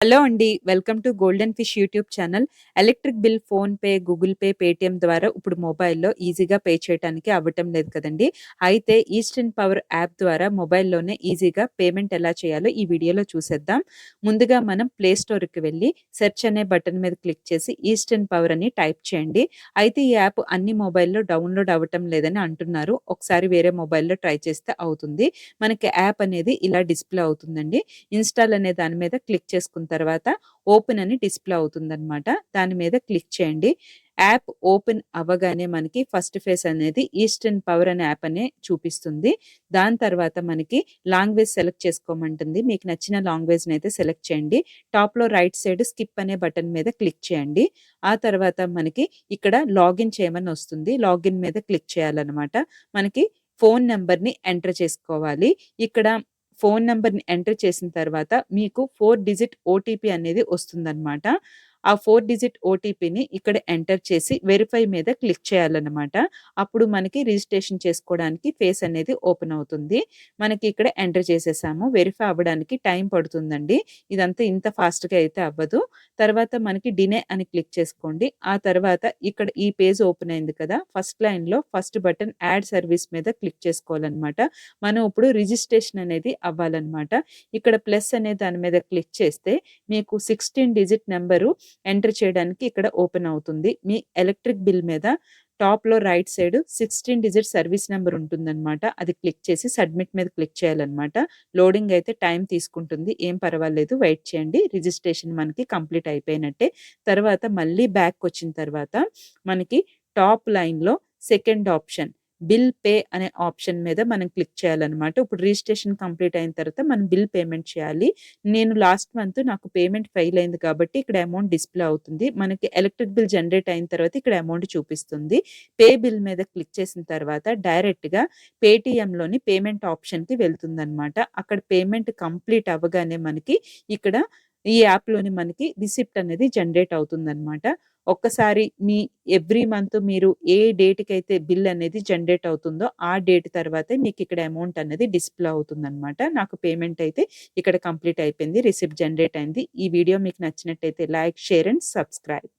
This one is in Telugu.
హలో అండి. Welcome to golden fish YouTube channel. Electric bill PhonePe, Google pay, Paytm ద్వారా ఇప్పుడు మొబైల్‌లో ఈజీగా పే చేయటానికి అవ్వటం లేదు కదండీ! అయితే ఈస్టర్న్ పవర్ యాప్ ద్వారా మొబైల్‌లోనే ఈజీగా పేమెంట్ ఎలా చేయాలో ఈ వీడియోలో చూసేద్దాం. ముందుగా మనం ప్లే స్టోర్‌కి వెళ్లి సెర్చ్ అనే బటన్ మీద క్లిక్ చేసి ఈస్టర్న్ పవర్ అని టైప్ చేయండి. అయితే ఈ యాప్ అన్ని మొబైల్‌లో డౌన్‌లోడ్ అవ్వటం లేదని అంటున్నారు. ఒకసారి వేరే మొబైల్‌లో ట్రై చేస్తే అవుతుంది. మనకి యాప్ అనేది ఇలా డిస్‌ప్లే అవుతుందండి. ఇన్‌స్టాల్ అనే దాని మీద క్లిక్ చేసుకున్న తర్వాత ఓపెన్ అని డిస్‌ప్లే అవుతుందనమాట. దాని మీద క్లిక్ చేయండి. యాప్ ఓపెన్ అవ్వగానే మనకి ఫస్ట్ ఫేస్ అనేది ఈస్టర్న్ పవర్ అనే యాప్ అనే చూపిస్తుంది. దాని తర్వాత మనకి లాంగ్వేజ్ సెలెక్ట్ చేసుకోమంటుంది. మీకు నచ్చిన లాంగ్వేజ్‌నైతే సెలెక్ట్ చేయండి. టాప్‌లో రైట్ సైడ్ స్కిప్ అనే బటన్ మీద క్లిక్ చేయండి. ఆ తర్వాత మనకి ఇక్కడ లాగిన్ చేయమని వస్తుంది. లాగిన్ మీద క్లిక్ చేయాలనమాట. మనకి ఫోను నంబర్‌ని ఎంటర్ చేసుకోవాలి. ఇక్కడ ఫోను నంబర్‌ని ఎంటర్ చేసిన తర్వాత మీకు 4 డిజిట్ ఓటీపీ అనేది వస్తుందనమాట. ఆ 4 డిజిట్ ఓటీపీని ఇక్కడ ఎంటర్ చేసి వెరిఫై మీద క్లిక్ చేయాలనమాట. అప్పుడు మనకి రిజిస్ట్రేషన్ చేసుకోవడానికి ఫేస్ అనేది ఓపెన్ అవుతుంది. మనకి ఇక్కడ ఎంటర్ చేసేసాము. వెరిఫై అవ్వడానికి టైం పడుతుందండి. ఇదంతా ఇంత ఫాస్ట్‌గా అయితే అవ్వదు. తర్వాత మనకి డినే అని క్లిక్ చేసుకోండి. ఆ తర్వాత ఇక్కడ ఈ పేజ్ ఓపెన్ అయింది కదా! ఫస్ట్ లైన్‌లో ఫస్ట్ బటన్ యాడ్ సర్వీస్ మీద క్లిక్ చేసుకోవాలనమాట. మనం ఇప్పుడు రిజిస్ట్రేషన్ అనేది అవ్వాలనమాట. ఇక్కడ ప్లస్ అనే దాని మీద క్లిక్ చేస్తే మీకు 16 డిజిట్ నంబరు ఎంటర్ చేయడానికి ఇక్కడ ఓపెన్ అవుతుంది. మీ ఎలక్ట్రిక్ బిల్ మీద టాప్‌లో right side 16 digit service number ఉంటుందనమాట. అది క్లిక్ చేసి సబ్మిట్ మీద క్లిక్ చేయాలనమాట. లోడింగ్ అయితే టైం తీసుకుంటుంది. ఏం పర్వాలేదు వెయిట్ చేయండి. రిజిస్ట్రేషన్ మనకి కంప్లీట్ అయిపోయినట్టే. తర్వాత మళ్ళీ బ్యాక్‌కొచ్చిన తర్వాత మనకి టాప్ లైన్‌లో సెకండ్ ఆప్షన్ బిల్ పే అనే ఆప్షన్ మీద మనం క్లిక్ చేయాలనమాట. ఇప్పుడు రిజిస్ట్రేషన్ కంప్లీట్ అయిన తర్వాత మనం బిల్ పేమెంట్ చేయాలి. నేను లాస్ట్ మంత్ నాకు పేమెంట్ ఫెయిల్ అయింది కాబట్టి ఇక్కడ అమౌంట్ డిస్‌ప్లే అవుతుంది. మనకి ఎలక్ట్రిక్ బిల్ జనరేట్ అయిన తర్వాత ఇక్కడ అమౌంట్ చూపిస్తుంది. పే బిల్ మీద క్లిక్ చేసిన తర్వాత డైరెక్ట్‌గా పేటీఎంలోని పేమెంట్ ఆప్షన్‌కి వెళ్తుందనమాట. అక్కడ పేమెంట్ కంప్లీట్ అవ్వగానే మనకి ఇక్కడ ఈ యాప్‌లోని మనకి రిసిప్ట్ అనేది జనరేట్ అవుతుందనమాట. ఒక్కసారి మీ ఎవ్రీ మంత్ మీరు ఏ డేట్‌కైతే బిల్ అనేది జనరేట్ అవుతుందో, ఆ డేట్ తర్వాతే మీకిక్కడ అమౌంట్ అనేది డిస్‌ప్లే అవుతుందనమాట. నాకు పేమెంట్ అయితే ఇక్కడ కంప్లీట్ అయిపోయింది. రిసిప్ట్ జనరేట్ అయింది. ఈ వీడియో మీకు నచ్చినట్టయితే లైక్, షేర్ అండ్ సబ్స్క్రైబ్.